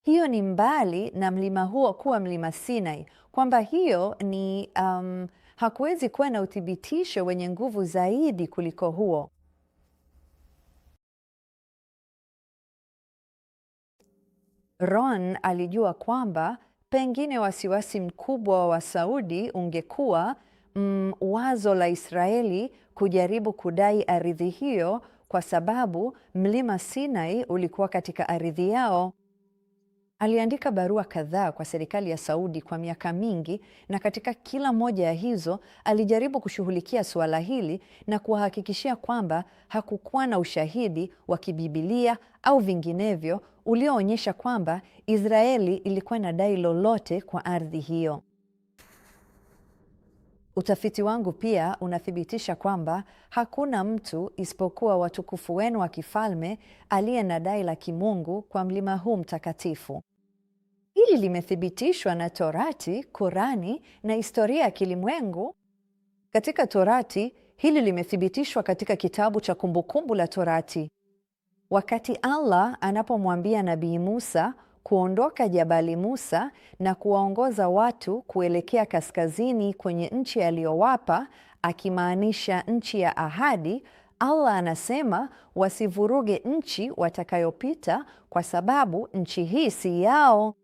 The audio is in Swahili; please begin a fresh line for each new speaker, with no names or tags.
hiyo ni mbali na mlima huo kuwa mlima Sinai, kwamba hiyo ni hakuwezi kuwa na uthibitisho wenye nguvu zaidi kuliko huo. Ron alijua kwamba pengine wasiwasi mkubwa wa Saudi ungekuwa wazo la Israeli kujaribu kudai ardhi hiyo kwa sababu mlima Sinai ulikuwa katika ardhi yao. Aliandika barua kadhaa kwa serikali ya Saudi kwa miaka mingi, na katika kila moja ya hizo alijaribu kushughulikia suala hili na kuwahakikishia kwamba hakukuwa na ushahidi wa kibibilia au vinginevyo ulioonyesha kwamba Israeli ilikuwa na dai lolote kwa ardhi hiyo. Utafiti wangu pia unathibitisha kwamba hakuna mtu isipokuwa watukufu wenu wa kifalme aliye na dai la kimungu kwa mlima huu mtakatifu. Hili limethibitishwa na Torati, Kurani na historia ya kilimwengu. Katika Torati, hili limethibitishwa katika kitabu cha Kumbukumbu la Torati. Wakati Allah anapomwambia Nabii Musa kuondoka Jabali Musa na kuwaongoza watu kuelekea kaskazini kwenye nchi aliyowapa, akimaanisha nchi ya ahadi, Allah anasema wasivuruge nchi watakayopita kwa sababu nchi hii si yao.